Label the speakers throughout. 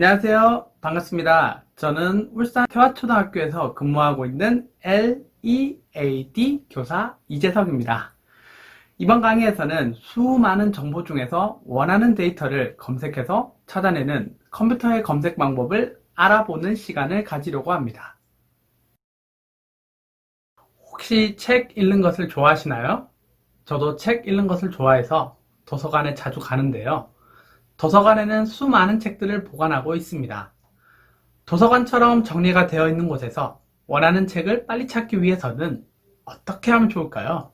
Speaker 1: 안녕하세요. 반갑습니다. 저는 울산 태화초등학교에서 근무하고 있는 LEAD 교사 이재석입니다. 이번 강의에서는 수많은 정보 중에서 원하는 데이터를 검색해서 찾아내는 컴퓨터의 검색 방법을 알아보는 시간을 가지려고 합니다. 혹시 책 읽는 것을 좋아하시나요? 저도 책 읽는 것을 좋아해서 도서관에 자주 가는데요. 도서관에는 수많은 책들을 보관하고 있습니다. 도서관처럼 정리가 되어 있는 곳에서 원하는 책을 빨리 찾기 위해서는 어떻게 하면 좋을까요?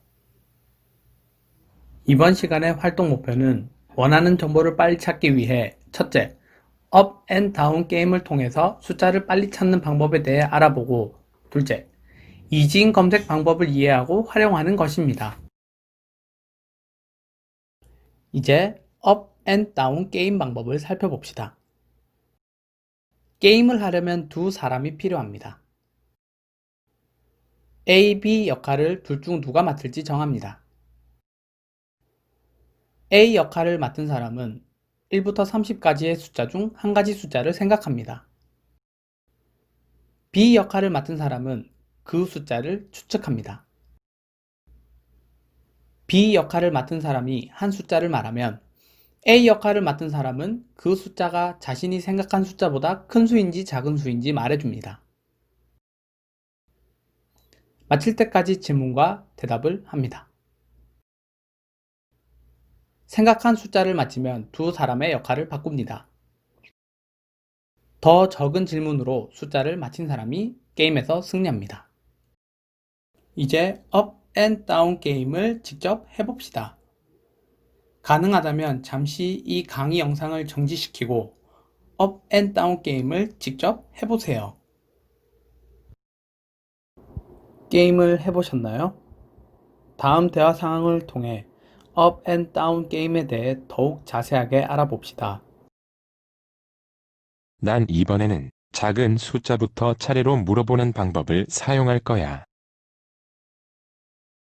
Speaker 1: 이번 시간의 활동 목표는 원하는 정보를 빨리 찾기 위해 첫째, 업 앤 다운 게임을 통해서 숫자를 빨리 찾는 방법에 대해 알아보고 둘째, 이지인 검색 방법을 이해하고 활용하는 것입니다. 이제 업 앤 다운 게임 방법을 살펴봅시다. 게임을 하려면 두 사람이 필요합니다. A, B 역할을 둘 중 누가 맡을지 정합니다. A 역할을 맡은 사람은 1부터 30까지의 숫자 중 한 가지 숫자를 생각합니다. B 역할을 맡은 사람은 그 숫자를 추측합니다. B 역할을 맡은 사람이 한 숫자를 말하면 A 역할을 맡은 사람은 그 숫자가 자신이 생각한 숫자보다 큰 수인지 작은 수인지 말해줍니다. 마칠 때까지 질문과 대답을 합니다. 생각한 숫자를 맞히면 두 사람의 역할을 바꿉니다. 더 적은 질문으로 숫자를 맞힌 사람이 게임에서 승리합니다. 이제 업 앤 다운 게임을 직접 해봅시다. 가능하다면 잠시 이 강의 영상을 정지시키고 업 앤 다운 게임을 직접 해보세요. 게임을 해보셨나요? 다음 대화 상황을 통해 업 앤 다운 게임에 대해 더욱 자세하게 알아봅시다.
Speaker 2: 난 이번에는 작은 숫자부터 차례로 물어보는 방법을 사용할 거야.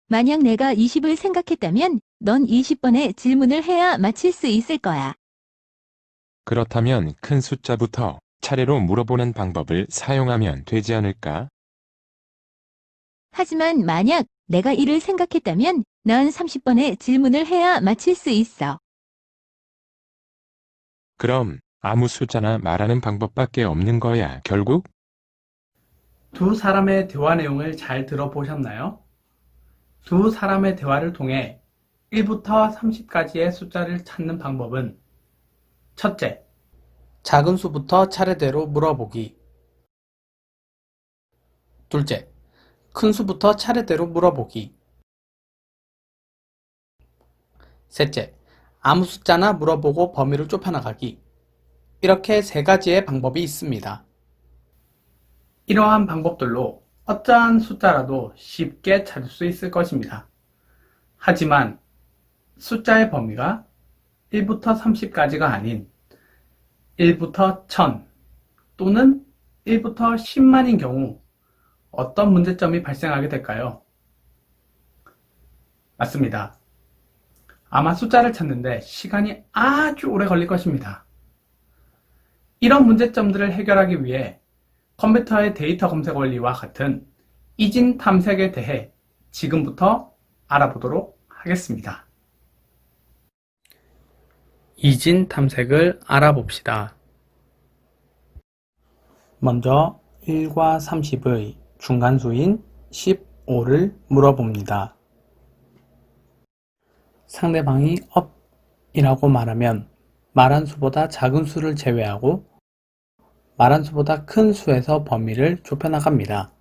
Speaker 3: 만약 내가 20을 생각했다면 넌 20번의 질문을 해야 맞힐 수 있을 거야.
Speaker 2: 그렇다면 큰 숫자부터 차례로 물어보는 방법을 사용하면 되지 않을까?
Speaker 3: 하지만 만약 내가 1을 생각했다면 넌 30번의 질문을 해야 맞힐 수 있어.
Speaker 2: 그럼 아무 숫자나 말하는 방법밖에 없는 거야, 결국?
Speaker 1: 두 사람의 대화 내용을 잘 들어보셨나요? 두 사람의 대화를 통해 1부터 30까지의 숫자를 찾는 방법은 첫째, 작은 수부터 차례대로 물어보기. 둘째, 큰 수부터 차례대로 물어보기. 셋째, 아무 숫자나 물어보고 범위를 좁혀나가기. 이렇게 세 가지의 방법이 있습니다. 이러한 방법들로 어떠한 숫자라도 쉽게 찾을 수 있을 것입니다. 하지만 숫자의 범위가 1부터 30까지가 아닌 1부터 1000 또는 1부터 10만인 경우 어떤 문제점이 발생하게 될까요? 맞습니다. 아마 숫자를 찾는데 시간이 아주 오래 걸릴 것입니다. 이런 문제점들을 해결하기 위해 컴퓨터의 데이터 검색 원리와 같은 이진 탐색에 대해 지금부터 알아보도록 하겠습니다. 이진 탐색을 알아봅시다. 먼저 1과 30의 중간수인 15를 물어봅니다. 상대방이 up이라고 말하면 말한 수보다 작은 수를 제외하고 말한 수보다 큰 수에서 범위를 좁혀나갑니다.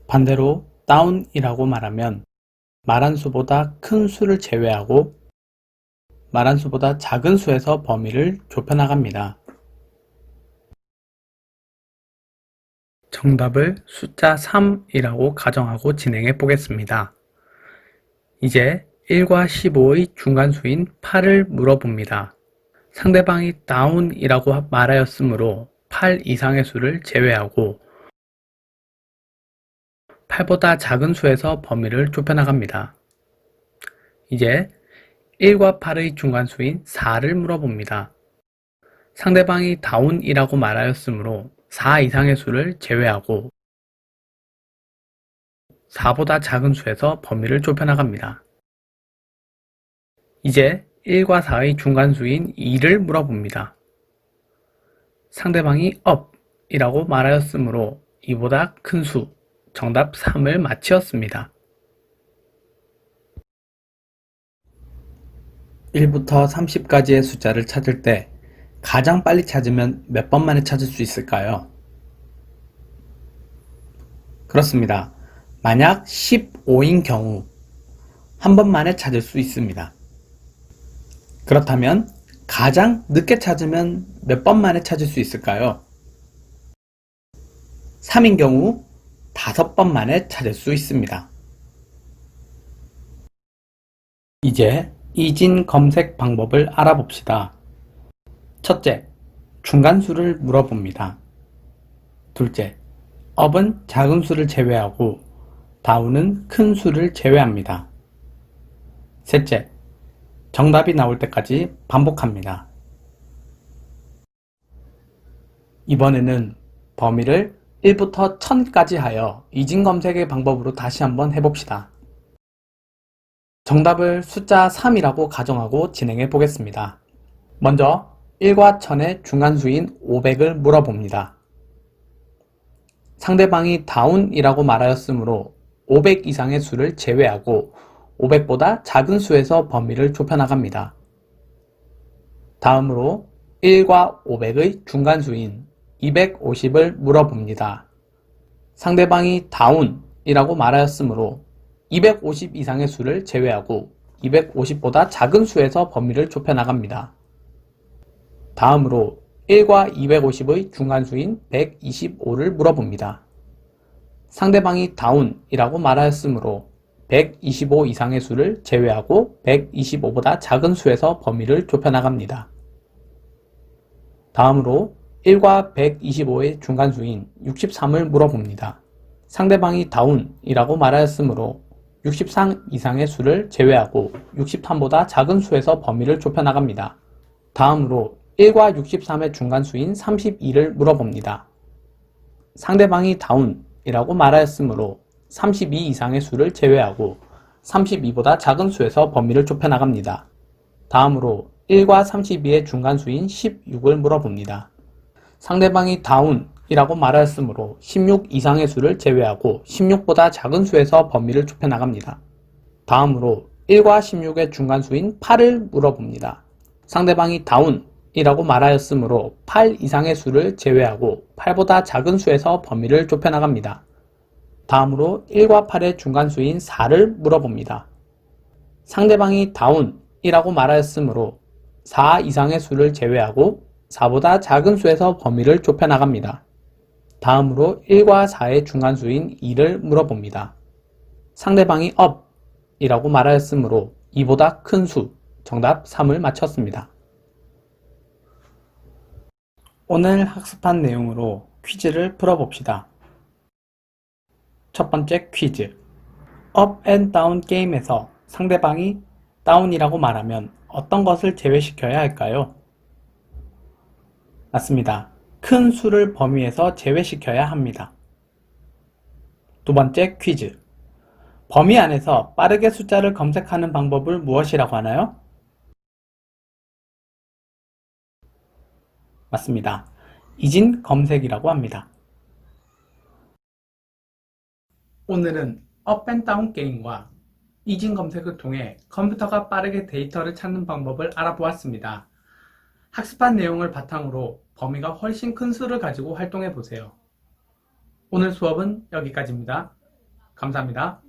Speaker 1: 반대로 down이라고 말하면 말한 수보다 큰 수를 제외하고 말한 수보다 작은 수에서 범위를 좁혀나갑니다. 정답을 숫자 3이라고 가정하고 진행해 보겠습니다. 이제 1과 15의 중간수인 8을 물어봅니다. 상대방이 down이라고 말하였으므로 8 이상의 수를 제외하고 8보다 작은 수에서 범위를 좁혀나갑니다. 이제 1과 8의 중간수인 4를 물어봅니다. 상대방이 다운이라고 말하였으므로 4 이상의 수를 제외하고 4보다 작은 수에서 범위를 좁혀나갑니다. 이제 1과 4의 중간수인 2를 물어봅니다. 상대방이 up이라고 말하였으므로 2보다 큰 수, 정답 3을 맞히었습니다. 1부터 30까지의 숫자를 찾을 때 가장 빨리 찾으면 몇 번 만에 찾을 수 있을까요? 그렇습니다. 만약 15인 경우 한 번 만에 찾을 수 있습니다. 그렇다면 가장 늦게 찾으면 몇 번 만에 찾을 수 있을까요? 3인 경우 5번 만에 찾을 수 있습니다. 이제 이진 검색 방법을 알아봅시다. 첫째, 중간수를 물어봅니다. 둘째, up은 작은 수를 제외하고 down은 큰 수를 제외합니다. 셋째, 정답이 나올 때까지 반복합니다. 이번에는 범위를 1부터 1000까지 하여 이진 검색의 방법으로 다시 한번 해봅시다. 정답을 숫자 3이라고 가정하고 진행해 보겠습니다. 먼저 1과 1000의 중간수인 500을 물어봅니다. 상대방이 다운이라고 말하였으므로 500 이상의 수를 제외하고 500보다 작은 수에서 범위를 좁혀나갑니다. 다음으로 1과 500의 중간수인 250을 물어봅니다. 상대방이 다운이라고 말하였으므로 250 이상의 수를 제외하고 250보다 작은 수에서 범위를 좁혀나갑니다. 다음으로 1과 250의 중간수인 125를 물어봅니다. 상대방이 다운이라고 말하였으므로 125 이상의 수를 제외하고 125보다 작은 수에서 범위를 좁혀나갑니다. 다음으로 1과 125의 중간수인 63을 물어봅니다. 상대방이 다운이라고 말하였으므로 63 이상의 수를 제외하고 63보다 작은 수에서 범위를 좁혀나갑니다. 다음으로 1과 63의 중간수인 32를 물어봅니다. 상대방이 다운이라고 말하였으므로 32 이상의 수를 제외하고 32보다 작은 수에서 범위를 좁혀나갑니다. 다음으로 1과 32의 중간수인 16을 물어봅니다. 상대방이 다운이라고 말하였으므로 16 이상의 수를 제외하고 16보다 작은 수에서 범위를 좁혀나갑니다. 다음으로 1과 16의 중간수인 8을 물어봅니다. 상대방이 다운이라고 말하였으므로 8 이상의 수를 제외하고 8보다 작은 수에서 범위를 좁혀나갑니다. 다음으로 1과 8의 중간수인 4를 물어봅니다. 상대방이 다운이라고 말하였으므로 4 이상의 수를 제외하고 4보다 작은 수에서 범위를 좁혀나갑니다. 다음으로 1과 4의 중간수인 2를 물어봅니다. 상대방이 up이라고 말하였으므로 2보다 큰 수, 정답 3을 맞췄습니다. 오늘 학습한 내용으로 퀴즈를 풀어봅시다. 첫 번째 퀴즈. 업 앤 다운 게임에서 상대방이 다운이라고 말하면 어떤 것을 제외시켜야 할까요? 맞습니다. 큰 수를 범위에서 제외시켜야 합니다. 두 번째 퀴즈. 범위 안에서 빠르게 숫자를 검색하는 방법을 무엇이라고 하나요? 맞습니다. 이진 검색이라고 합니다. 오늘은 업 앤 다운 게임과 이진 검색을 통해 컴퓨터가 빠르게 데이터를 찾는 방법을 알아보았습니다. 학습한 내용을 바탕으로 범위가 훨씬 큰 수를 가지고 활동해 보세요. 오늘 수업은 여기까지입니다. 감사합니다.